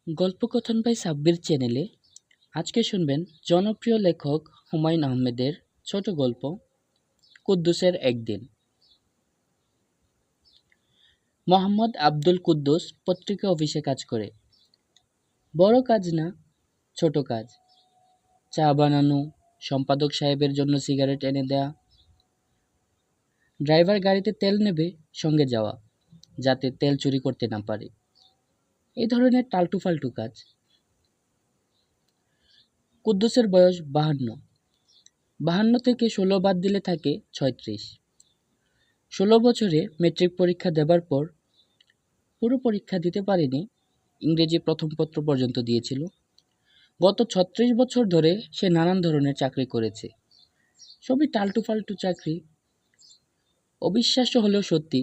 গল্পকথন by Sabbir চ্যানেলে আজকে শুনবেন জনপ্রিয় লেখক হুমায়ূন আহমেদের ছোট গল্প কুদ্দুসের একদিন। মোহাম্মদ আব্দুল কুদ্দুস পত্রিকা অফিসে কাজ করে। বড় কাজ না, ছোট কাজ। চা বানানো, সম্পাদক সাহেবের জন্য সিগারেট এনে দেয়া, ড্রাইভার গাড়িতে তেল নেবে সঙ্গে যাওয়া যাতে তেল চুরি করতে না পারে। এই ধরনের টালটু ফালটু কাজ। কুদ্দুসের বয়স 52। 52 থেকে 16 বাদ দিলে থাকে 36। 16 বছরে মেট্রিক পরীক্ষা দেবার পর পুরো পরীক্ষা দিতে পারেনি, ইংরেজি প্রথম পত্র পর্যন্ত দিয়েছিল। গত 36 বছর ধরে সে নানান ধরনের চাকরি করেছে, সবই টালটু ফালটু চাকরি। অবিশ্বাস্য হলেও সত্যি,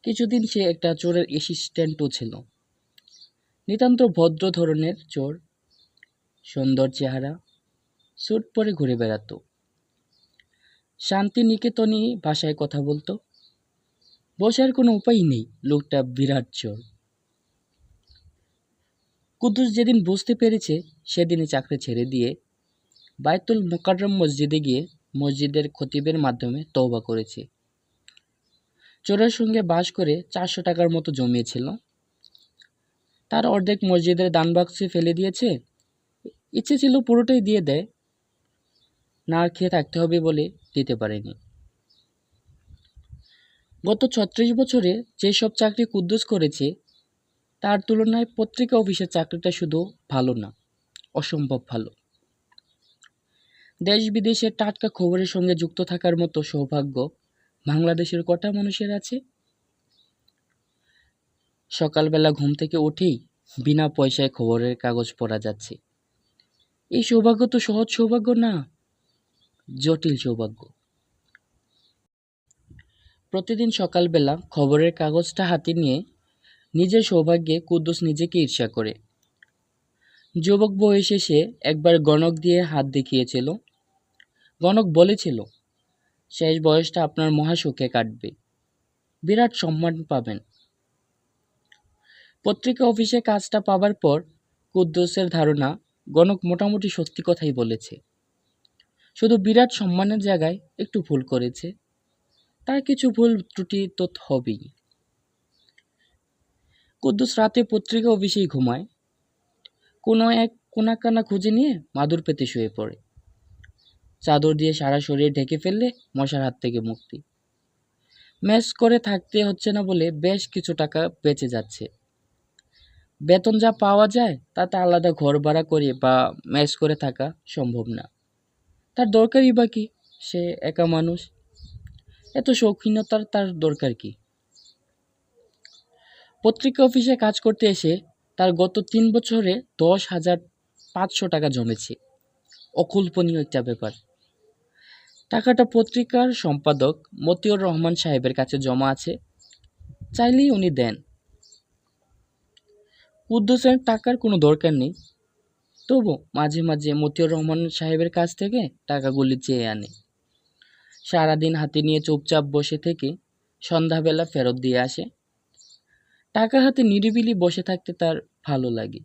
কিছুদিন সে একটা চোরের অ্যাসিস্ট্যান্টও ছিল। নিতান্ত ভদ্র ধরনের চোর, সুন্দর চেহারা, স্যুট পরে ঘুরে বেড়াতো। শান্তিনিকেতনী ভাষায় কথা বলতো। বসার কোনো উপায় নেই, লোকটা বিরাট চোর। কুদ্দুস যেদিন বুঝতে পেরেছে সেদিনই চাকরি ছেড়ে দিয়ে বায়তুল মোকাররম মসজিদে গিয়ে মসজিদের খতিবের মাধ্যমে তওবা করেছে। চোরের সঙ্গে বাস করে 400 টাকার মতো জমিয়েছিল। তার অর্ধেক মসজিদের দানবাক্সে ফেলে দিয়েছে। ইচ্ছে ছিল পুরোটাই দিয়ে দেয়, না খেয়ে থাকতে হবে বলে দিতে পারেনি। গত 36 বছরে যেসব চাকরি কুদ্দুস করেছে তার তুলনায় পত্রিকা অফিসের চাকরিটা শুধু ভালো না, অসম্ভব ভালো। দেশ বিদেশের টাটকা খবরের সঙ্গে যুক্ত থাকার মতো সৌভাগ্য বাংলাদেশের কটা মানুষের আছে? সকালবেলা ঘুম থেকে উঠেই বিনা পয়সায় খবরের কাগজ পড়া যাচ্ছে। এই সৌভাগ্য তো সহজ সৌভাগ্য না, জটিল সৌভাগ্য। প্রতিদিন সকালবেলা খবরের কাগজটা হাতে নিয়ে নিজের সৌভাগ্যে কুদ্দুস নিজেকে ঈর্ষা করে। যুবক বয়সে সে একবার গণক দিয়ে হাত দেখিয়েছিল। গণক বলেছিল, শেষ বয়সটা আপনার মহাসুখে কাটবে, বিরাট সম্মান পাবেন। পত্রিকা অফিসে কাজটা পাবার পর কুদ্দুসের ধারণা গণক মোটামুটি সত্যি কথাই বলেছে, শুধু বিরাট সম্মানের জায়গায় একটু ভুল করেছে। তার কিছু ভুল ত্রুটি তো হবেই। কুদ্দুস রাতে পত্রিকা অফিসেই ঘুমায়। কোনো এক কোনাকানা খুঁজে নিয়ে মাদুর পেতে শুয়ে পড়ে। চাদর দিয়ে সারা শরীর ঢেকে ফেললে মশার হাত থেকে মুক্তি। মেস করে থাকতে হচ্ছে না বলে বেশ কিছু টাকা বেঁচে যাচ্ছে। বেতন যা পাওয়া যায় তাতে আলাদা ঘর ভাড়া করে বা মেস করে থাকা সম্ভব না। তার দরকারই বা কি? সে একা মানুষ, এত শৌখিনতার তার দরকার কি? পত্রিকা অফিসে কাজ করতে এসে তার গত 3 বছরে 10,500 টাকা জমেছে। অকল্পনীয় একটা ব্যাপার। টাকাটা পত্রিকার সম্পাদক মতিউর রহমান সাহেবের কাছে জমা আছে, চাইলেই উনি দেন। কুদ্দুসের টাকার কোনো দরকার নেই, তবু মাঝে মাঝে মতিউর রহমান সাহেবের কাছ থেকে টাকাগুলি চেয়ে আনে। সারাদিন হাতে নিয়ে চুপচাপ বসে থেকে সন্ধ্যাবেলা ফেরত দিয়ে আসে। টাকা হাতে নিরিবিলি বসে থাকতে তার ভালো লাগে,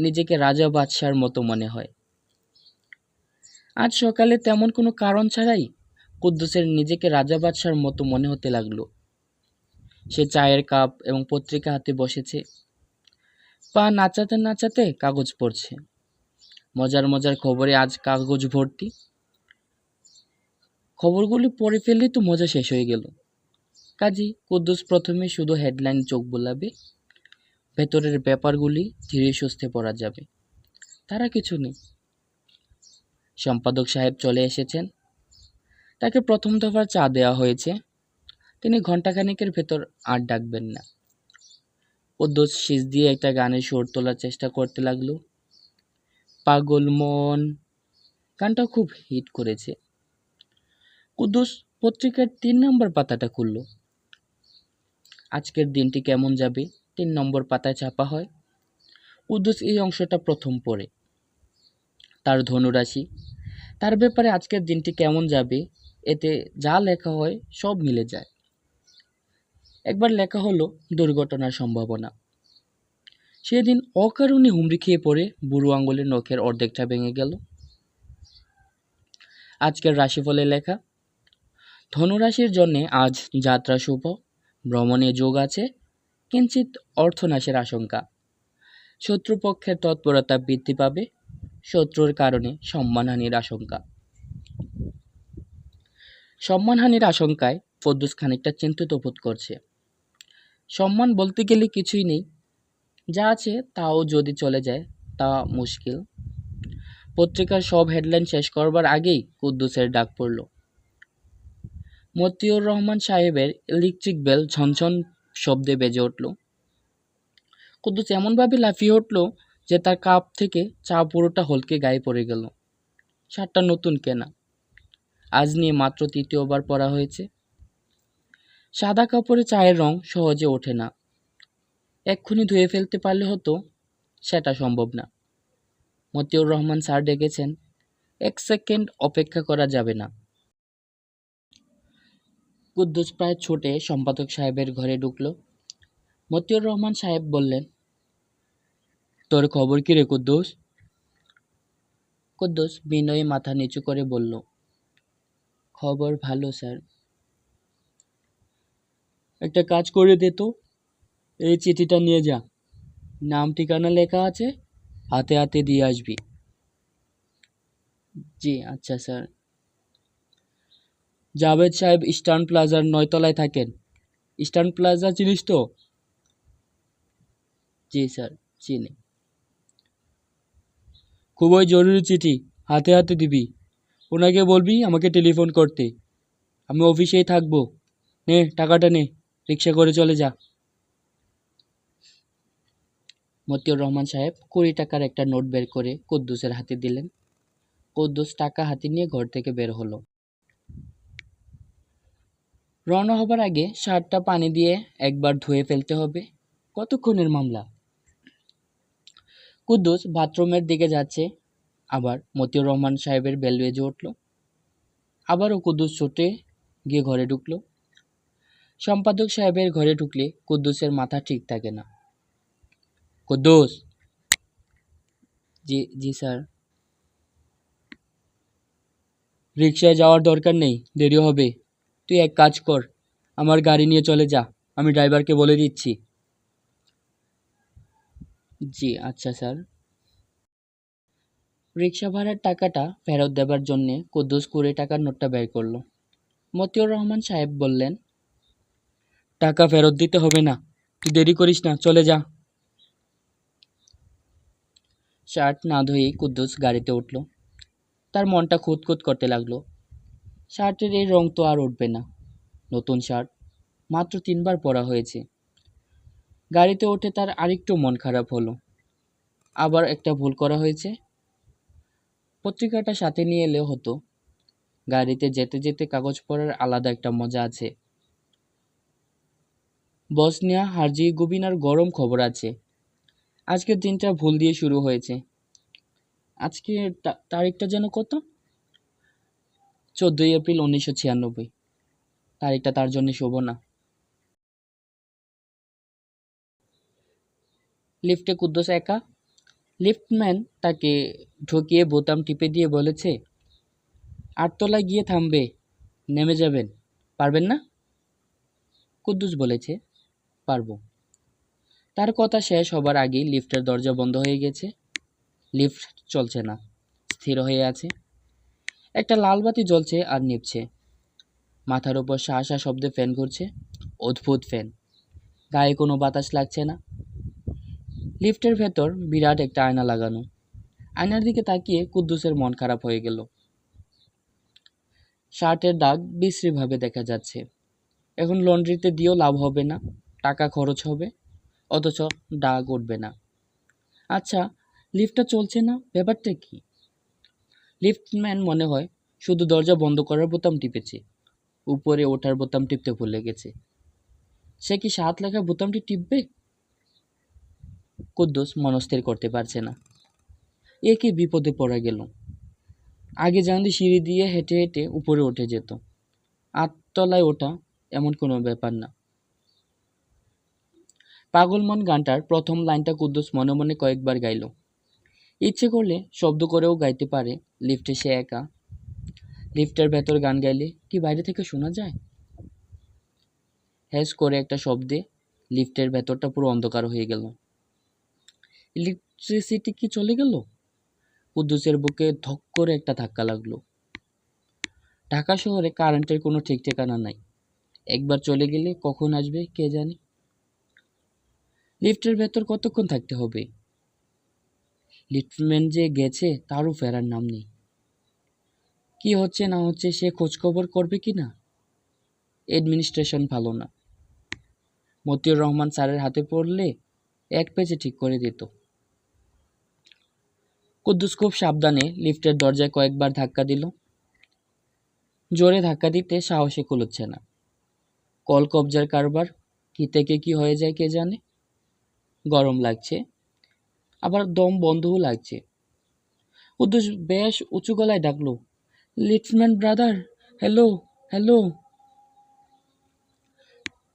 নিজেকে রাজা বাদশার মতো মনে হয়। আজ সকালে তেমন কোনো কারণ ছাড়াই কুদ্দুসের নিজেকে রাজা বাদশার মতো মনে হতে লাগলো। সে চায়ের কাপ এবং পত্রিকা হাতে বসেছে, পা নাচাতে নাচাতে কাগজ পড়ছে। মজার মজার খবরে আজ কাগজ ভর্তি। খবরগুলি পড়ে ফেললেই তো মজা শেষ হয়ে গেল। কাজী কুদ্দুস প্রথমে শুধু হেডলাইন চোখ বোলাবে, ভেতরের ব্যাপারগুলি ধীরে সুস্থে পড়া যাবে। তারা কিছু নেই। সম্পাদক সাহেব চলে এসেছেন। তাকে প্রথম দফার চা দেওয়া হয়েছে। তিনি ঘণ্টাখানেকের ভেতর আর ডাকবেন না। কুদ্দুস শীষ দিয়ে একটা গানের সুর তোলার চেষ্টা করতে লাগলো। পাগল মন গানটা খুব হিট করেছে। কুদ্দুস পত্রিকার 3 নম্বর পাতাটা খুলল। আজকের দিনটি কেমন যাবে 3 নম্বর পাতায় ছাপা হয়। কুদ্দুস এই অংশটা প্রথম পড়ে। তার ধনুরাশি, তার ব্যাপারে আজকের দিনটি কেমন যাবে, এতে যা লেখা হয় সব মিলে যায়। একবার লেখা হলো দুর্ঘটনার সম্ভাবনা। সেদিন অকারণে হুমড়ি খেয়ে পড়ে বুড়ো আঙুলের নখের অর্ধেকটা ভেঙে গেল। আজকের রাশিফলে লেখা, ধনুরাশির জন্যে আজ যাত্রা শুভ, ভ্রমণে যোগ আছে, কিঞ্চিত অর্থনাশের আশঙ্কা, শত্রুপক্ষের তৎপরতা বৃদ্ধি পাবে, শত্রুর কারণে সম্মানহানির আশঙ্কা। সম্মানহানির আশঙ্কায় কুদ্দুস খানিকটা চিন্তিত বোধ করছে। সম্মান বলতে গেলে কিছুই নেই, যা আছে তাও যদি চলে যায় তা মুশকিল। পত্রিকার সব হেডলাইন শেষ করবার আগেই কুদ্দুসের ডাক পড়ল। মতিউর রহমান সাহেবের ইলেকট্রিক বেল ঝনঝন শব্দে বেজে উঠল। কুদ্দুস এমনভাবে লাফিয়ে উঠল যে তার কাপ থেকে চা পুরোটা হলকে গায়ে পড়ে গেল। শার্টটা নতুন কেনা, আজ নিয়ে মাত্র তৃতীয়বার পরা হয়েছে। সাদা কাপড়ে চায়ের রং সহজে ওঠে না, এক্ষুনি ধুয়ে ফেলতে পারলে হতো, সেটা সম্ভব না। মতিউর রহমান স্যার ডেকেছেন, 1 সেকেন্ড অপেক্ষা করা যাবে না। কুদ্দুস প্রায় ছুটে সম্পাদক সাহেবের ঘরে ঢুকল। মতিউর রহমান সাহেব বললেন, তোর খবর কি রে কুদ্দুস? কুদ্দুস বিনয়ী মাথা নিচু করে বলল, খবর ভালো স্যার। একটা কাজ করে দে তো, এই চিঠিটা নিয়ে যা, নাম ঠিকানা লেখা আছে, হাতে হাতে দিয়ে আসবি। জি আচ্ছা স্যার। জাভেদ সাহেব ইস্টার্ন প্লাজার 9 তলায় থাকেন। ইস্টার্ন প্লাজা চিনিস তো? জি স্যার চিনি। খুবই জরুরি চিঠি, হাতে হাতে দিবি। ওনাকে বলবি আমাকে টেলিফোন করতে, আমি অফিসেই থাকবো। নে টাকাটা নে, রিক্সা করে চলে যা। মতিউর রহমান সাহেব 20 টাকার একটা নোট বের করে কুদ্দুসের হাতে দিলেন। কুদ্দুস টাকা হাতে নিয়ে ঘর থেকে বের হলো। রওনা হবার আগে শার্টটা পানি দিয়ে একবার ধুয়ে ফেলতে হবে। কতক্ষণের মামলা? কুদ্দুস বাথরুমের দিকে যাচ্ছে, আবার মতিউর রহমান সাহেবের বেল বেজে উঠল। আবারও কুদ্দুস ছুটে গিয়ে ঘরে ঢুকলো। সম্পাদক সাহেবের ঘরে ঢুকলে কুদ্দুসের মাথা ঠিক থাকে না। কুদ্দুস। জি জি স্যার। রিক্সায় যাওয়ার দরকার নেই, দেরি হবে। তুই এক কাজ কর, আমার গাড়ি নিয়ে চলে যা, আমি ড্রাইভারকে বলে দিচ্ছি। জি আচ্ছা স্যার। রিক্সা ভাড়ার টাকাটা ফেরত দেবার জন্যে কুদ্দুস 20 টাকার নোটটা বের করলো। মতিউর রহমান সাহেব বললেন, টাকা ফেরত দিতে হবে না, তুই দেরি করিস না, চলে যা। শার্ট না ধুয়েই কুদ্দুস গাড়িতে উঠল। তার মনটা খুঁতখুত করতে লাগলো। শার্টের এই রং তো আর উঠবে না। নতুন শার্ট, মাত্র 3 বার পরা হয়েছে। গাড়িতে উঠে তার আরেকটু মন খারাপ হলো। আবার একটা ভুল করা হয়েছে। পত্রিকাটা সাথে নিয়ে এলেও হতো। গাড়িতে যেতে যেতে কাগজ পড়ার আলাদা একটা মজা আছে। বসনিয়া হার্জেগোভিনার গরম খবর আছে। আজকের দিনটা ভুল দিয়ে শুরু হয়েছে। আজকে তারিখটা যেন কত? 14 এপ্রিল 1996। তারিখটা তার জন্য শুভ না। লিফটে কুদ্দুস একা। লিফটম্যান তাকে ঢুকিয়ে বোতাম টিপে দিয়ে বলেছে, 8 তলায় গিয়ে থামবে, নেমে যাবেন, পারবেন না? কুদ্দুস বলেছে, পারবো। তার কথা শেষ হবার আগেই লিফটের দরজা বন্ধ হয়ে গেছে। লিফট চলছে না, স্থির হয়ে আছে। একটা লাল বাতি জ্বলছে আর নিভছে। মাথার উপর শা শা শব্দে ফ্যান ঘুরছে। অদ্ভুত ফ্যান, গায়ে কোনো বাতাস লাগছে না। লিফটের ভেতর বিরাট একটা আয়না লাগানো। আয়নার দিকে তাকিয়ে কুদ্দুসের মন খারাপ হয়ে গেল। শার্টের দাগ বিশ্রীভাবে দেখা যাচ্ছে। এখন লন্ড্রিতে দিয়েও লাভ হবে না, টাকা খরচ হবে, অথচ দাগ উঠবে না। আচ্ছা, লিফটটা চলছে না, ব্যাপারটা কি? লিফটম্যান মনে হয় শুধু দরজা বন্ধ করার বোতাম টিপেছে, উপরে ওঠার বোতাম টিপতে ভুলে গেছে। সে কি 7 লেখা বোতামটি টিপবে? কুদ্দুস মনস্থির করতে পারছে না। এ কি বিপদে পড়া গেল। আগে জানলে সিঁড়ি দিয়ে হেঁটে হেঁটে উপরে উঠে যেত। 8 তলায় ওঠা এমন কোনো ব্যাপার না। পাগলমন গানটার প্রথম লাইনটা কুদ্দুস মনে মনে কয়েকবার গাইল। ইচ্ছে করলে শব্দ করেও গাইতে পারে। লিফটে সে একা। লিফটের ভেতর গান গাইলে কি বাইরে থেকে শোনা যায়? হ্যাস করে একটা শব্দে লিফটের ভেতরটা পুরো অন্ধকার হয়ে গেল। ইলেকট্রিসিটি কি চলে গেল? কুদ্দুসের বুকে ধক করে একটা ধাক্কা লাগলো। ঢাকা শহরে কারেন্টের কোনো ঠিক ঠিকানা নাই। একবার চলে গেলে কখন আসবে কে জানে। লিফটের ভেতর কতক্ষণ থাকতে হবে? লিফটম্যান যে গেছে তারও ফেরার নাম নেই। কি হচ্ছে না হচ্ছে সে খোঁজখবর করবে কি না? অ্যাডমিনিস্ট্রেশন ভালো না। মতিউর রহমান স্যারের হাতে পড়লে এক পেজে ঠিক করে দিত। কুদ্দুস খুব সাবধানে লিফটের দরজায় কয়েকবার ধাক্কা দিল। জোরে ধাক্কা দিতে সাহসে কুলোচ্ছে না। কল কবজার কারবার, কি থেকে কি হয়ে যায় কে জানে। গরম লাগছে, আবার দম বন্ধও লাগছে। কুদ্দুস বেশ উঁচু গলায় ডাকলো, লিফটম্যান ব্রাদার, হ্যালো হ্যালো।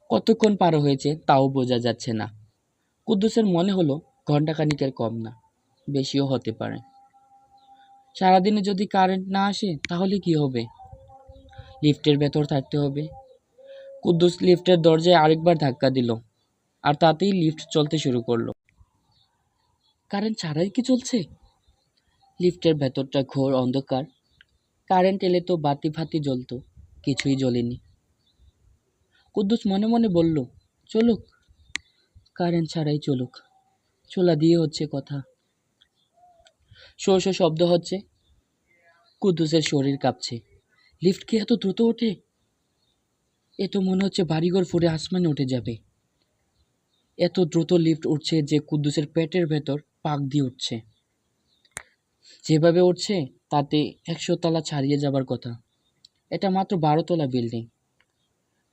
কতক্ষণ পার হয়েছে তাও বোঝা যাচ্ছে না। কুদ্দুসের মনে হলো ঘণ্টাখানিকের কম না, বেশিও হতে পারে। সারাদিনে যদি কারেন্ট না আসে তাহলে কি হবে? লিফটের ভেতর থাকতে হবে। কুদ্দুস লিফটের দরজায় আরেকবার ধাক্কা দিল, আর তাতেই লিফট চলতে শুরু করলো। কারেন্ট ছাড়াই কি চলছে? লিফটের ভেতরটা ঘোর অন্ধকার। কারেন্ট এলে তো বাতি ফাতি জ্বলতো, কিছুই জ্বলেনি। কুদ্দুস মনে মনে বলল, চলুক, কারেন্ট ছাড়াই চলুক, চোলা দিয়ে হচ্ছে কথা। শো শো শব্দ হচ্ছে। কুদ্দুসের শরীর কাঁপছে। লিফট কি এত দ্রুত ওঠে? এ তো মনে হচ্ছে বাড়িঘর ফুঁড়ে আসমানে উঠে যাবে। এত দ্রুত লিফট উঠছে যে কুদ্দুসের পেটের ভেতর পাক দিয়ে উঠছে। যেভাবে উঠছে তাতে 100 তলা ছাড়িয়ে যাবার কথা। এটা মাত্র 12 তলা বিল্ডিং।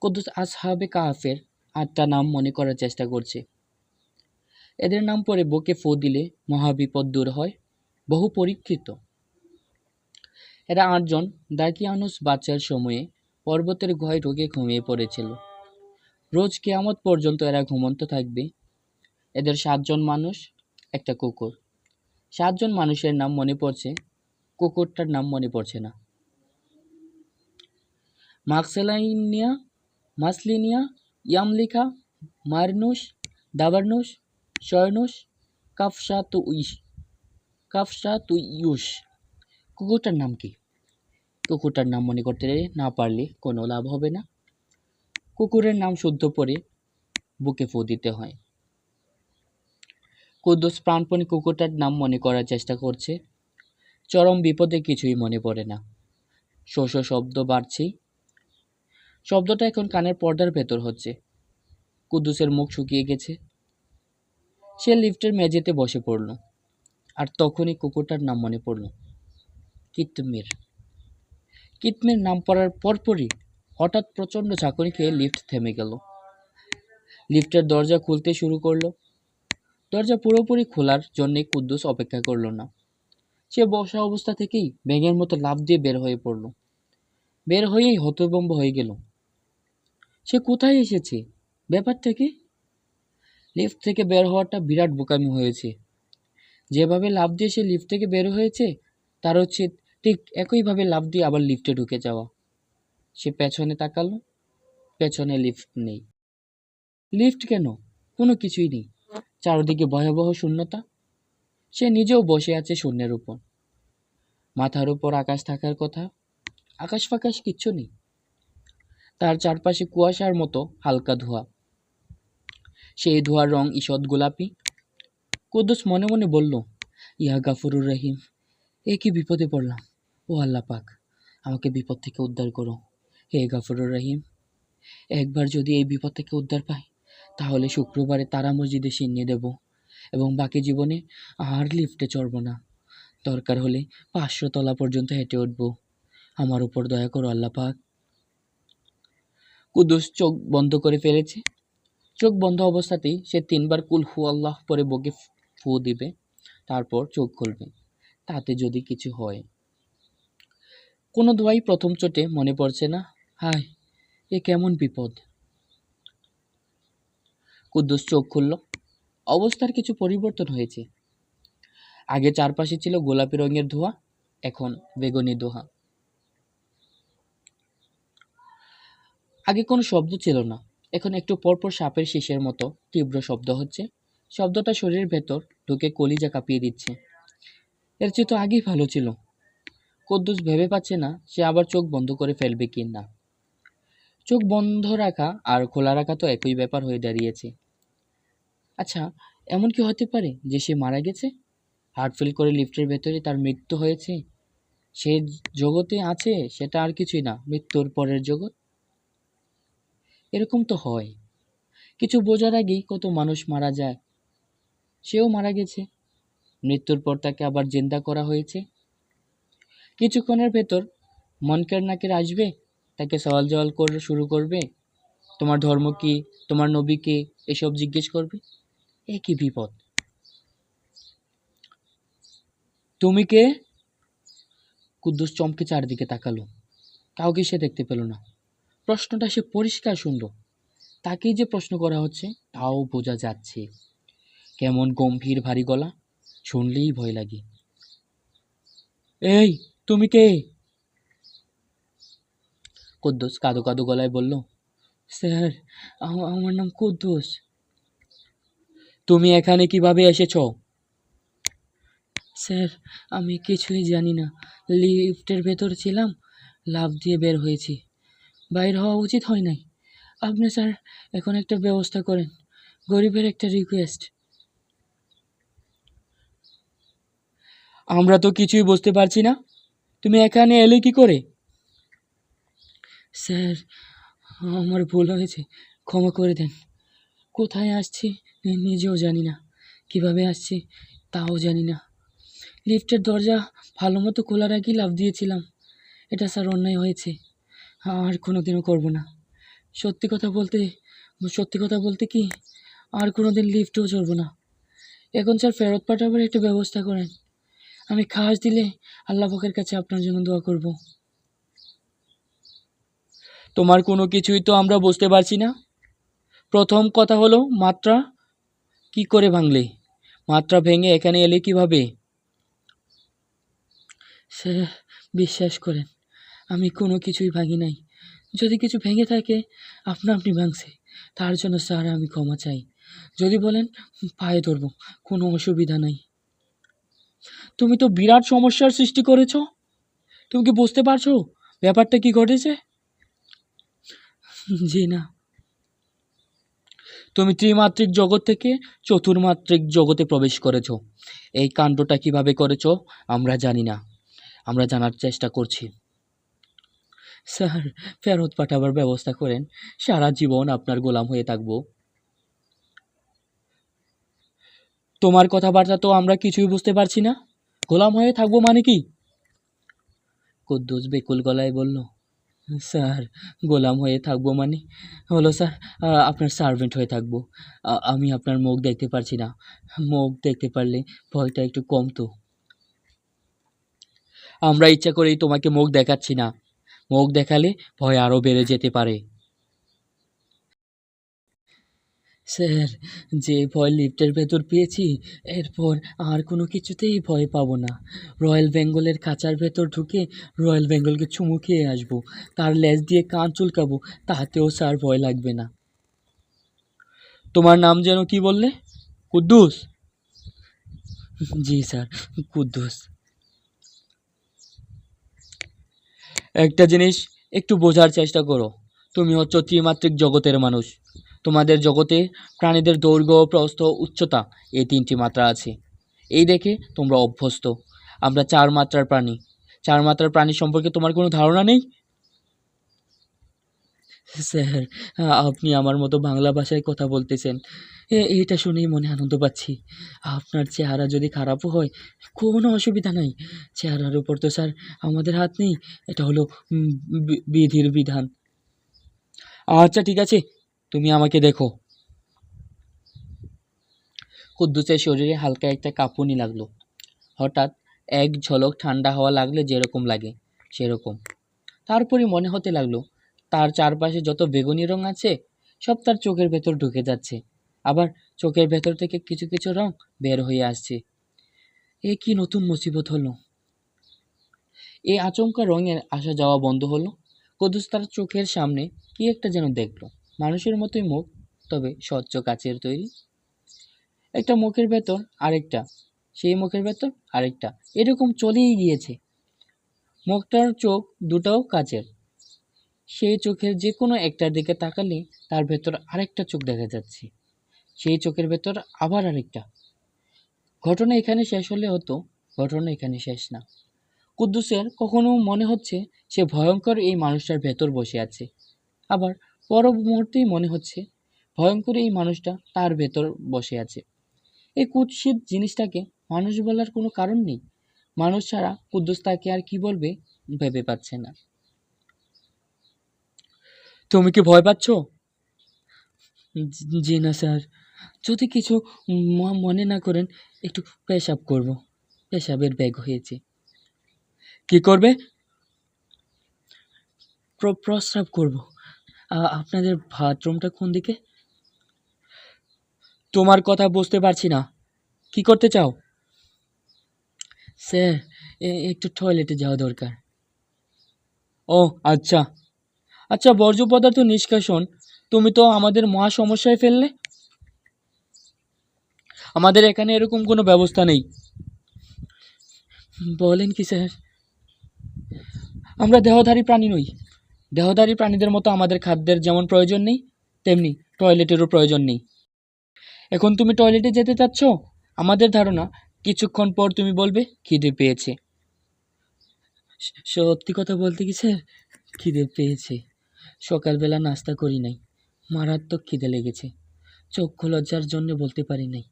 কুদ্দুস আসহাবে কাহাফের 8টা নাম মনে করার চেষ্টা করছে। এদের নাম পরে বুকে ফু দিলে মহাবিপদ দূর হয়, বহু পরীক্ষিত। এরা 8 জন দাকিয়ানুস বাচ্চার সময়ে পর্বতের গুহায় ঢুকে ঘুমিয়ে পড়েছিল। রোজ কিয়ামত পর্যন্ত এরা ঘুমন্ত থাকবে। এদের 7 জন মানুষ, একটা কুকুর। 7 জন মানুষের নাম মনে পড়ছে, কুকুরটার নাম মনে পড়ছে না। মার্কসেলাইনিয়া, মাসলিনিয়া, ইয়ামলিখা, মারনুস, দাবারনুস, শয়নুস, কাফসাতুইউস। কুকুরটার নাম কি? কুকুরটার নাম মনে করতে না পারলে কোনো লাভ হবে না। কুকুরের নাম শুদ্ধ পড়ে বুকে ফু দিতে হয়। কুদ্দুস প্রাণপণে কুকুরটার নাম মনে করার চেষ্টা করছে। চরম বিপদে কিছুই মনে পড়ে না। শো শো শব্দ বাড়ছেই। শব্দটা এখন কানের পর্দার ভেতর হচ্ছে। কুদ্দুসের মুখ শুকিয়ে গেছে। সে লিফটের মেঝেতে বসে পড়ল। আর তখনই কুকুরটার নাম মনে পড়ল, কিতমির। কিতমির নাম পড়ার পরপরই হঠাৎ প্রচণ্ড ঝাঁকুনি খেয়ে লিফট থেমে গেল। লিফটের দরজা খুলতে শুরু করলো। দরজা পুরোপুরি খোলার জন্যে কুদ্দুস অপেক্ষা করল না। সে বসা অবস্থা থেকেই ব্যাঙের মতো লাফ দিয়ে বের হয়ে পড়ল। বের হয়েই হতভম্ব হয়ে গেল। সে কোথায় এসেছে? ব্যাপারটা কি? লিফট থেকে বের হওয়াটা বিরাট বোকামি হয়েছে। যেভাবে লাফ দিয়ে সে লিফট থেকে বের হয়েছে তার হচ্ছে ঠিক একইভাবে লাফ দিয়ে আবার লিফটে ঢুকে যাওয়া। সে পেছনে তাকালো, পেছনে লিফট নেই। লিফট কেন? কোনো কিছুই নেই। চারদিকে ভয়াবহ শূন্যতা। সে নিজেও বসে আছে শূন্যের উপর। মাথার উপর আকাশ থাকার কথা, আকাশ ফাকাশ কিচ্ছু নেই। তার চারপাশে কুয়াশার মতো হালকা ধোঁয়া। সেই ধোঁয়ার রং ঈষৎ গোলাপি। কুদ্দুস মনে মনে বলল, ইয়া গাফুরুর রহিম, এ কি বিপদে পড়লাম। ও আল্লাহ পাক, আমাকে বিপদ থেকে উদ্ধার করো। হে গাফুরুর রহিম, একবার যদি এই বিপদ থেকে উদ্ধার পাই তাহলে শুক্রবারে তারা মসজিদে সিন্নি দেব এবং বাকি জীবনে আর লিফটে চড়ব না। দরকার হলে 500 তলা পর্যন্ত হেঁটে উঠব। আমার উপর দয়া করো আল্লাহ পাক। কুদ্দুস চোখ বন্ধ করে ফেলেছে। চোখ বন্ধ অবস্থাতেই সে 3বার কুল হু আল্লাহ পরে বুকে ফু দিবে, তারপর চোখ খুলবে। তাতে যদি কিছু হয়। কোনো দোয়াই প্রথম চোটে মনে পড়ছে না। হায়, এ কেমন বিপদ! কুদ্দুস চোখ খুলল। অবস্থার কিছু পরিবর্তন হয়েছে। আগে চারপাশে ছিল গোলাপি রঙের ধোঁয়া, এখন বেগুনি ধোঁয়া। আগে কোনো শব্দ ছিল না, এখন একটু পরপর সাপের শীষের মতো তীব্র শব্দ হচ্ছে। শব্দটা শরীরের ভেতর ঢুকে কলিজা কাঁপিয়ে দিচ্ছে। এর চেয়ে তো আগেই ভালো ছিল। কুদ্দুস ভেবে পাচ্ছে না সে আবার চোখ বন্ধ করে ফেলবে কি না। চোখ বন্ধ রাখা আর খোলা রাখা তো একই ব্যাপার হয়ে দাঁড়িয়েছে। আচ্ছা, এমন কি হতে পারে যে সে মারা গেছে? হার্ট ফেল করে লিফটের ভেতরে তার মৃত্যু হয়েছে। সে জগতে আছে, সেটা আর কিছুই না, মৃত্যুর পরের জগৎ। এরকম তো হয়, কিছু বোঝার আগেই কত মানুষ মারা যায়। সেও মারা গেছে, মৃত্যুর পর তাকে আবার জিন্দা করা হয়েছে। কিছুক্ষণের ভেতর মনকের নাকের আসবে, তাকে সওয়াল জওয়াল করে শুরু করবে। তোমার ধর্ম কি, তোমার নবী কে, এসব জিজ্ঞেস করবে। একই বিপদ। তুমি কে? কুদ্দুস চমকে চারদিকে তাকালো। কাউকে সে দেখতে পেল না। প্রশ্নটা সে পরিষ্কার শুনল। তাকেই যে প্রশ্ন করা হচ্ছে তাও বোঝা যাচ্ছে। কেমন গম্ভীর ভারী গলা, শুনলেই ভয় লাগে। এই, তুমি কে? কুদ্দুস কাঁদো কাঁদো গলায় বলল, স্যার, আমার নাম কুদ্দুস। তুমি এখানে কিভাবে এসেছো? স্যার, আমি কিছুই জানি না। লিফটের ভেতর ছিলাম, লাফ দিয়ে বের হয়েছি। বাইর হওয়া উচিত হয় নাই। আপনি স্যার এখন একটা ব্যবস্থা করেন, গরিবের একটা রিকোয়েস্ট। আমরা তো কিছুই বুঝতে পারছি না, তুমি এখানে এলে কি করে? স্যার, আমার ভুল হয়েছে, ক্ষমা করে দেন। কোথায় আসছি নিজেও জানি না, কিভাবে আসছি তাও জানি না। লিফটের দরজা ভালো মতো খোলা রাখি লাফ দিয়েছিলাম। এটা স্যার অন্যায় হয়েছে, আর কোনোদিনও করব না। সত্যি কথা বলতে সত্যি কথা বলতে কি, আর কোনোদিন লিফটেও চড়ব না। এখন স্যার ফেরত পাঠাবার একটা ব্যবস্থা করেন। আমি খাস দিলে আল্লাহ পাকের কাছে আপনার জন্য দোয়া করব। তোমার কোনো কিছুই তো আমরা বুঝতে পারছি না। প্রথম কথা হলো মাত্রা কি করে ভাঙলে? মাত্রা ভেঙে এখানে এলে কিভাবে? স্যার, বিশ্বাস করেন, আমি কোনো কিছুই ভাঙি নাই। যদি কিছু ভেঙে থাকে আপনা আপনি ভাঙছে, তার জন্য স্যার আমি ক্ষমা চাই। যদি বলেন পায়ে ধরবো, কোনো অসুবিধা নাই। তুমি তো বিরাট সমস্যার সৃষ্টি করেছো। তুমি কি বুঝতে পারছো ব্যাপারটা কি ঘটেছে? জি না। তুমি ত্রিমাত্রিক জগৎ থেকে চতুর্মাত্রিক জগতে প্রবেশ করেছো। এই কাণ্ডটা কিভাবে করেছো আমরা জানি না, আমরা জানার চেষ্টা করছি। স্যার, ফেরত পাঠাবার ব্যবস্থা করেন, সারা জীবন আপনার গোলাম হয়ে থাকবো। তোমার কথাবার্তা তো আমরা কিছুই বুঝতে পারছি না। গোলাম হয়ে থাকবো মানে কি? কুদ্দুস বেকুল গলায় বলল, স্যার, গোলাম হয়ে থাকবো মানে হলো স্যার, আপনার সার্ভেন্ট হয়ে থাকবো। আমি আপনার মুখ দেখতে পারছি না, মুখ দেখতে পারলে ভয়টা একটু কমতো। আমরা ইচ্ছা করেই তোমাকে মুখ দেখাচ্ছি না, মুখ দেখালে ভয় আরও বেড়ে যেতে পারে। স্যার, যে ভয় লিফটের ভেতর পেয়েছি এরপর আর কোনো কিছুতেই ভয় পাবো না। রয়্যাল বেঙ্গলের খাঁচার ভেতর ঢুকে রয়্যাল বেঙ্গলকে চুমু খেয়ে আসবো, তার লেজ দিয়ে কান চুলকাবো, তাতেও স্যার ভয় লাগবে না। তোমার নাম যেন কি বললে? কুদ্দুস? জি স্যার, কুদ্দুস। একটা জিনিস একটু বোঝার চেষ্টা করো, তুমি হচ্ছ ত্রিমাত্রিক জগতের মানুষ। তোমাদের জগতে প্রাণীদের দৈর্ঘ্য, প্রস্থ, উচ্চতা, এই তিনটি মাত্রা আছে। এই দেখে তোমরা অভ্যস্ত। আমরা চার মাত্রার প্রাণী। চার মাত্রার প্রাণী সম্পর্কে তোমার কোনো ধারণা নেই? স্যার, আপনি আমার মতো বাংলা ভাষায় কথা বলতেছেন, এটা শুনেই মনে আনন্দ পাচ্ছি। আপনার চেহারা যদি খারাপও হয় কোনো অসুবিধা নাই, চেহারার উপর তো স্যার আমাদের হাত নেই, এটা হলো বিধির বিধান। আচ্ছা ঠিক আছে, তুমি আমাকে দেখো। কুদ্দুসের শরীরে হালকা একটা কাঁপুনি লাগলো। হঠাৎ এক ঝলক ঠান্ডা হাওয়া লাগলে যেরকম লাগে সেরকম। তারপরই মনে হতে লাগলো তার চারপাশে যত বেগুনি রং আছে সব তার চোখের ভেতর ঢুকে যাচ্ছে। আবার চোখের ভেতর থেকে কিছু কিছু রং বের হয়ে আসছে। এ কি নতুন মুসিবত হলো! এই আচমকা রঙের আসা যাওয়া বন্ধ হলো। কুদ্দুস তার চোখের সামনে কি একটা যেন দেখলো। মানুষের মতোই মুখ, তবে স্বচ্ছ কাচের তৈরি। একটা মুখের ভেতর আরেকটা, সেই মুখের ভেতর আরেকটা, এরকম চলেই গিয়েছে। মুখটার চোখ দুটাও কাচের। সেই চোখের যে কোনো একটার দিকে তাকালে তার ভেতর আরেকটা চোখ দেখা যাচ্ছে, সেই চোখের ভেতর আবার আরেকটা। ঘটনা এখানে শেষ হলে হতো, ঘটনা এখানে শেষ না। কুদ্দুসের কখনো মনে হচ্ছে সে ভয়ঙ্কর এই মানুষটার ভেতর বসে আছে, আবার পর মুহূর্তেই মনে হচ্ছে ভয়ঙ্কর এই মানুষটা তার ভেতর বসে আছে। এই কুৎসিত জিনিসটাকে মানুষ বলার কোনো কারণ নেই। মানুষ ছাড়া কুদ্দুস তাকে আর কি বলবে ভেবে পাচ্ছে না। তুমি কি ভয় পাচ্ছ? জি না স্যার, যদি কিছু মনে না করেন একটু পেশাব করব, পেশাবের ব্যাগ হয়েছে। কি করবে? প্রস্রাব করব। আপনাদের বাথরুমটা কোন দিকে? তোমার কথা বুঝতে পারছি না, কি করতে চাও? স্যার, একটু টয়লেটে যাওয়া দরকার। ও আচ্ছা আচ্ছা, বর্জ্য পদার্থ নিষ্কাশন, তুমি তো আমাদের মহা সমস্যায় ফেললে। আমাদের এখানে এরকম কোনো ব্যবস্থা নেই। বলেন কি স্যার? আমরা দেহধারী প্রাণী নই। দেহধারী প্রাণীদের মতো আমাদের খাদ্যের যেমন প্রয়োজন নেই, তেমনি টয়লেটেরও প্রয়োজন নেই। এখন তুমি টয়লেটে যেতে চাচ্ছ? আমাদের ধারণা কিছুক্ষণ পর তুমি বলবে খিদে পেয়েছে। সত্যি কথা বলতে কি স্যার, খিদে পেয়েছে। সকালবেলা নাস্তা করি নাই, মারাত্মক খিদে লেগেছে। চক্ষু লজ্জার জন্য বলতে পারি নাই।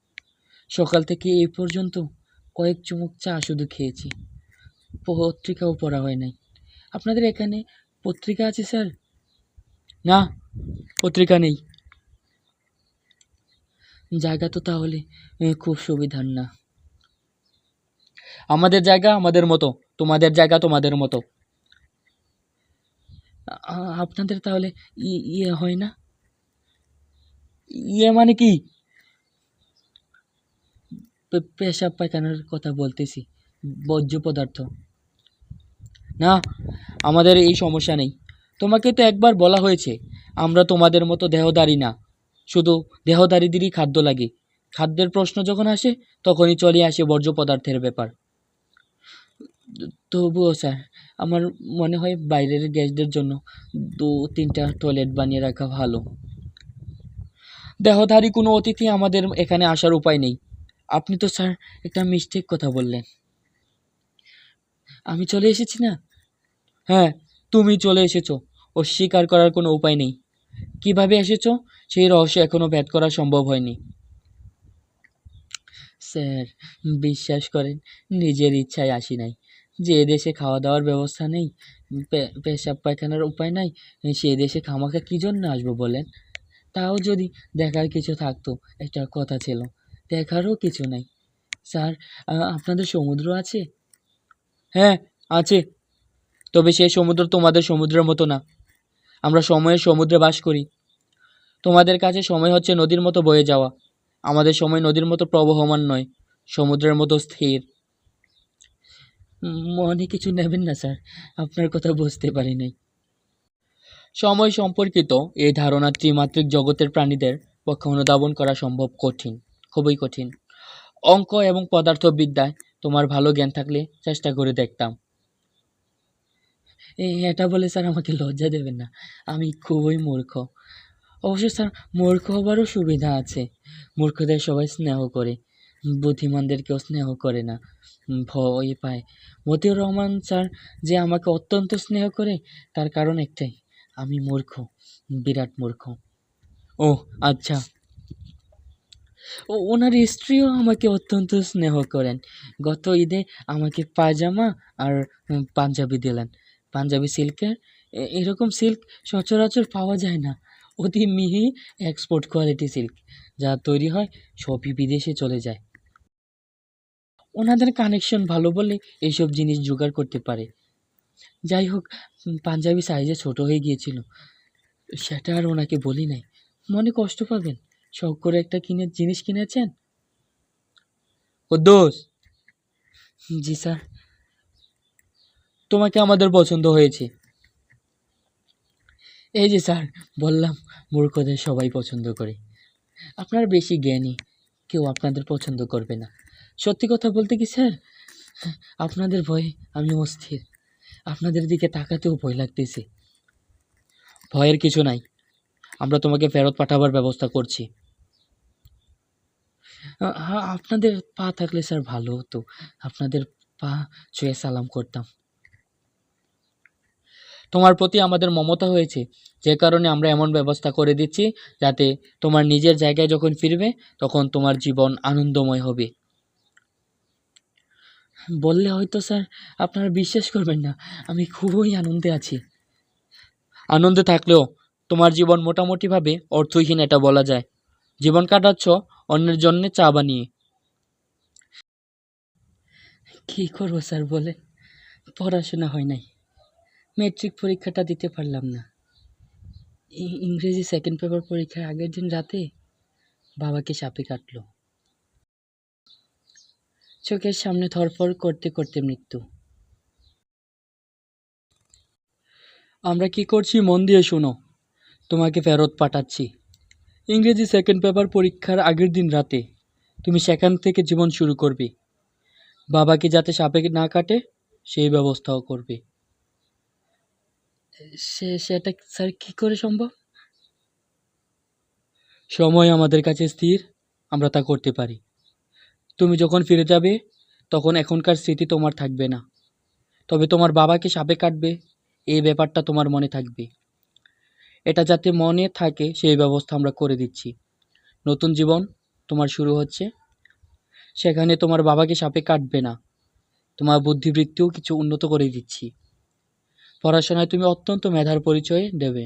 সকাল থেকে এই পর্যন্ত কয়েক চুমুক চা শুধু খেয়েছি, পত্রিকাও পড়া হয় নাই। আপনাদের এখানে পত্রিকা আছে স্যার? না, পত্রিকা নেই। জায়গা তো তাহলে খুব সুবিধার না। আমাদের জায়গা আমাদের মতো, তোমাদের জায়গা তোমাদের মতো। আপনাদের তাহলে ইয়ে হয় না? ইয়ে মানে কি? পেশাব পায়খানার কথা বলতেছি, বর্জ্য পদার্থ। না, আমাদের এই সমস্যা নেই। তোমাকে তো একবার বলা হয়েছে আমরা তোমাদের মতো দেহধারী না, শুধু দেহধারীদেরই খাদ্য লাগে। খাদ্যের প্রশ্ন যখন আসে তখনই চলে আসে বর্জ্য পদার্থের ব্যাপার। তবুও স্যার, আমার মনে হয় বাইরের গেস্টদের জন্য 2-3টা টয়লেট বানিয়ে রাখা ভালো। দেহধারী কোনো অতিথি আমাদের এখানে আসার উপায় নেই। আপনি তো স্যার একটা মিস্টেক কথা বললেন। আমি চলে এসেছি না? হ্যাঁ, তুমি চলে এসেছো, অস্বীকার করার কোনো উপায় নেই। কিভাবে এসেছো সেই রহস্য এখনো ভেদ করা সম্ভব হয়নি। স্যার, বিশ্বাস করেন, নিজের ইচ্ছায় আসি নাই। যে দেশে খাওয়া দাওয়ার ব্যবস্থা নেই, পেশাব পায়খানার উপায় নাই, সে দেশে খামাখা কী জন্য আসবো বলেন? তাও যদি দেখার কিছু থাকতো একটা কথা ছিল, দেখারও কিছু নাই। স্যার, আপনাদের সমুদ্র আছে? হ্যাঁ আছে, তবে সেই সমুদ্র তোমাদের সমুদ্রের মতো না। আমরা সময়ের সমুদ্রে বাস করি। তোমাদের কাছে সময় হচ্ছে নদীর মতো বয়ে যাওয়া, আমাদের সময় নদীর মতো প্রবহমান নয়, সমুদ্রের মতো স্থির। মনে কিছু নেবেন না স্যার, আপনার কথা বুঝতে পারি নাই। সময় সম্পর্কিত এই ধারণা ত্রিমাত্রিক জগতের প্রাণীদের পক্ষে অনুধাবন করা সম্ভব কঠিন, খুবই কঠিন। অঙ্ক এবং পদার্থবিদ্যায় তোমার ভালো জ্ঞান থাকলে চেষ্টা করে দেখতাম। এটা বলে স্যার আমাকে লজ্জা দেবেন না, আমি খুবই মূর্খ। অবশ্য স্যার, মূর্খ হবারও সুবিধা আছে। মূর্খদের সবাই স্নেহ করে, বুদ্ধিমানদের কেউ স্নেহ করে না, ভয় পায়। মতিউর রহমান স্যার যে আমাকে অত্যন্ত স্নেহ করে, তার কারণ একটাই, আমি মূর্খ, বিরাট মূর্খ। ও আচ্ছা। ওনার স্ত্রীও আমাকে অত্যন্ত স্নেহ করেন। গত ঈদে আমাকে পায়জামা আর পাঞ্জাবি দিলেন, পাঞ্জাবি সিল্কের। এরকম সিল্ক সচরাচর পাওয়া যায় না, অতি মিহি এক্সপোর্ট কোয়ালিটি সিল্ক, যা তৈরি হয় সবই বিদেশে চলে যায়। ওনাদের কানেকশন ভালো বলে এইসব জিনিস জোগাড় করতে পারে। যাই হোক, পাঞ্জাবি সাইজে ছোট হয়ে গিয়েছিল, সেটা আর ওনাকে বলি নাই, মনে কষ্ট পাবেন। শখ করে একটা জিনিস কিনেছেন? কুদ্দুস, জি স্যার। তোমাকে আমাদের পছন্দ হয়েছে। এই যে স্যার, বললাম মূর্খদের সবাই পছন্দ করে। আপনারা বেশি জ্ঞানী, কেউ আপনাদের পছন্দ করবে না। সত্যি কথা বলতে কি স্যার, আপনাদের ভয়ে আমি অস্থির। আপনাদের দিকে তাকাতেও ভয় লাগতেছে। ভয়ের কিছু নাই, আমরা তোমাকে ফেরত পাঠাবার ব্যবস্থা করছি। হ্যাঁ, আপনাদের পা থাকলে স্যার ভালো হতো। আপনাদের পা ছুঁয়ে সালাম করতাম। তোমার প্রতি আমাদের মমতা হয়েছে, যে কারণে আমরা এমন ব্যবস্থা করে দিচ্ছি যাতে তোমার নিজের জায়গায় যখন ফিরবে তখন তোমার জীবন আনন্দময় হবে। বললে হয়তো স্যার আপনারা বিশ্বাস করবেন না, আমি খুবই আনন্দে আছি। আনন্দে থাকলেও তোমার জীবন মোটামুটিভাবে অর্থহীন, এটা বলা যায়। জীবন কাটাচ্ছ অন্যের জন্যে চা বানিয়ে। কী করবো স্যার বলেন, পড়াশোনা হয় নাই, মেট্রিক পরীক্ষাটা দিতে পারলাম না। ইংরেজি সেকেন্ড পেপার পরীক্ষার আগের দিন রাতে বাবাকে সাপে কাটলো। চোখের সামনে ধরফর করতে করতে মৃত্যু। আমরা কি করছি মন দিয়ে শোনো। তোমাকে ফেরত পাঠাচ্ছি। ইংরেজি সেকেন্ড পেপার পরীক্ষার আগের দিন রাতে তুমি সেখান থেকে জীবন শুরু করবে। বাবাকে যাতে সাপে না কাটে সেই ব্যবস্থাও করবে। সেটা স্যার কি করে সম্ভব? সময় আমাদের কাছে স্থির, আমরা তা করতে পারি। তুমি যখন ফিরে যাবে তখন এখনকার স্মৃতি তোমার থাকবে না, তবে তোমার বাবাকে সাপে কাটবে এই ব্যাপারটা তোমার মনে থাকবে। এটা যাতে মনে থাকে সেই ব্যবস্থা আমরা করে দিচ্ছি। নতুন জীবন তোমার শুরু হচ্ছে, সেখানে তোমার বাবাকে সাপে কাটবে না, তোমার বুদ্ধিবৃত্তিও কিছু উন্নত করে দিচ্ছি। পড়াশোনায় তুমি অত্যন্ত মেধার পরিচয় দেবে।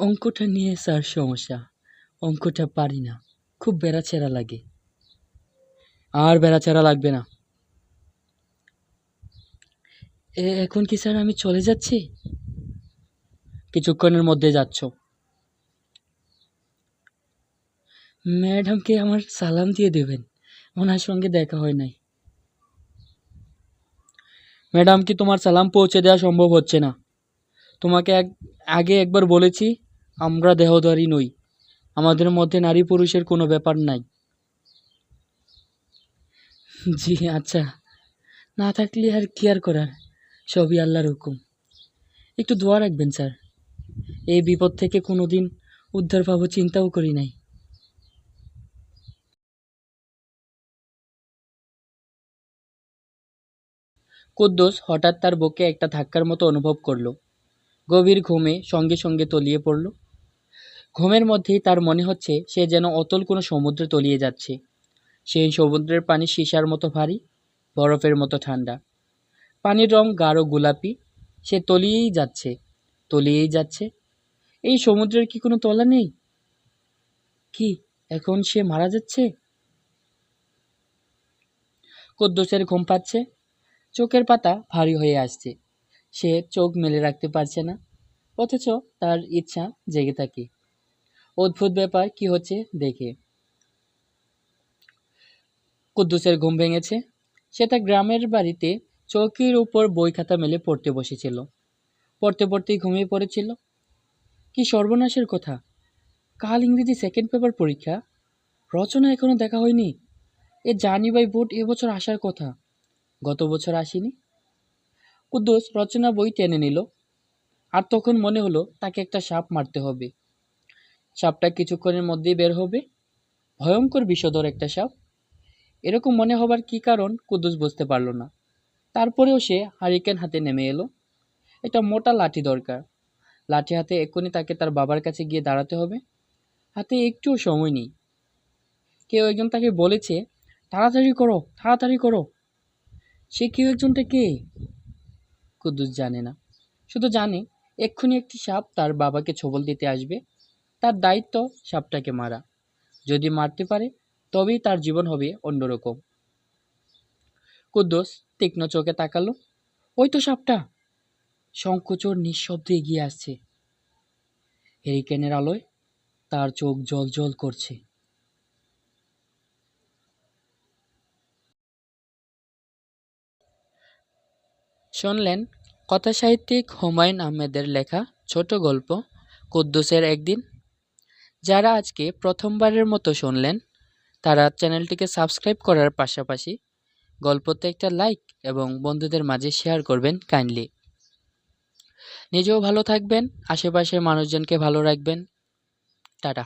অঙ্কটা নিয়ে স্যার সমস্যা, অঙ্কটা পারি না, খুব বেড়াচেরা লাগে। আর বেড়াচেরা লাগবে না। এখন কি স্যার আমি চলে যাচ্ছি? কিছুক্ষণের মধ্যে যাচ্ছ। ম্যাডামকে আমার সালাম দিয়ে দেবেন, ওনার সঙ্গে দেখা হয় নাই। ম্যাডাম কি তোমার সালাম পৌঁছে দেওয়া সম্ভব হচ্ছে না? তোমাকে আগে একবার বলেছি, আমরা দেহধারী নই, আমাদের মধ্যে নারী পুরুষের কোনো ব্যাপার নাই। জি আচ্ছা, না থাকলে আর কি আর করার, সবই আল্লাহর হুকুম। একটু দোয়া রাখবেন স্যার, এই বিপদ থেকে কোনো দিন উদ্ধার পাবো চিন্তাও করি নাই। কুদ্দুস হঠাৎ তার বুকে একটা ধাক্কার মতো অনুভব করলো। গভীর ঘুমে সঙ্গে সঙ্গে তলিয়ে পড়ল। ঘুমের মধ্যেই তার মনে হচ্ছে সে যেন অতল কোনো সমুদ্রে তলিয়ে যাচ্ছে। সেই সমুদ্রের পানি সীসার মতো ভারী, বরফের মতো ঠান্ডা। পানির রং গাঢ় গোলাপি। সে তলিয়েই যাচ্ছে, তলিয়েই যাচ্ছে। এই সমুদ্রের কি কোনো তলা নেই? কি এখন সে মারা যাচ্ছে? কুদ্দুসের ঘুম পাচ্ছে, চোখের পাতা ভারী হয়ে আসছে। সে চোখ মেলে রাখতে পারছে না, অথচ তার ইচ্ছা জেগে থাকে অদ্ভুত ব্যাপার কি হচ্ছে দেখে। কুদ্দুসের ঘুম ভেঙেছে। সে তার গ্রামের বাড়িতে চৌকির উপর বই খাতা মেলে পড়তে বসেছিল। পড়তে পড়তেই ঘুমিয়ে পড়েছিল। কি সর্বনাশের কথা! কাল ইংরেজি সেকেন্ড পেপার পরীক্ষা, রচনা এখনো দেখা হয়নি। এ জার্নি বাই বোট এবছর আসার কথা, গত বছর আসেনি। কুদ্দুস রচনা বই টেনে নিল, আর তখন মনে হলো তাকে একটা সাপ মারতে হবে। সাপটা কিছুক্ষণের মধ্যেই বের হবে, ভয়ঙ্কর বিষধর একটা সাপ। এরকম মনে হবার কি কারণ কুদ্দুস বুঝতে পারল না। তারপরেও সে হারিকেন হাতে নেমে এলো। একটা মোটা লাঠি দরকার। লাঠি হাতে এক্ষুনি তাকে তার বাবার কাছে গিয়ে দাঁড়াতে হবে। হাতে একটুও সময় নেই। কেউ একজন তাকে বলেছে, তাড়াতাড়ি করো, তাড়াতাড়ি করো। সে কেউ একজনটা কে? কুদ্দুস জানে না, শুধু জানে এক্ষুনি একটি সাপ তার বাবাকে ছোবল দিতে আসবে। তার দায়িত্ব সাপটাকে মারা। যদি মারতে পারে তবেই তার জীবন হবে অন্যরকম। কুদ্দুস তীক্ষ্ণ চোখে তাকালো। ওই তো সাপটা! সংকোচর নিঃশব্দে এগিয়ে আসছে। হেরিকেনের আলোয় তার চোখ জ্বলজ্বল করছে। শুনলেন কথাসাহিত্যিক হুমায়ূন আহমেদের লেখা ছোট গল্প কুদ্দুসের একদিন। যারা আজকে প্রথমবারের মতো শুনলেন তারা চ্যানেলটিকে সাবস্ক্রাইব করার পাশাপাশি গল্পতে একটা লাইক এবং বন্ধুদের মাঝে শেয়ার করবেন কাইন্ডলি। নিজেও ভালো থাকবেন, আশেপাশের মানুষজনকে ভালো রাখবেন। টাটা।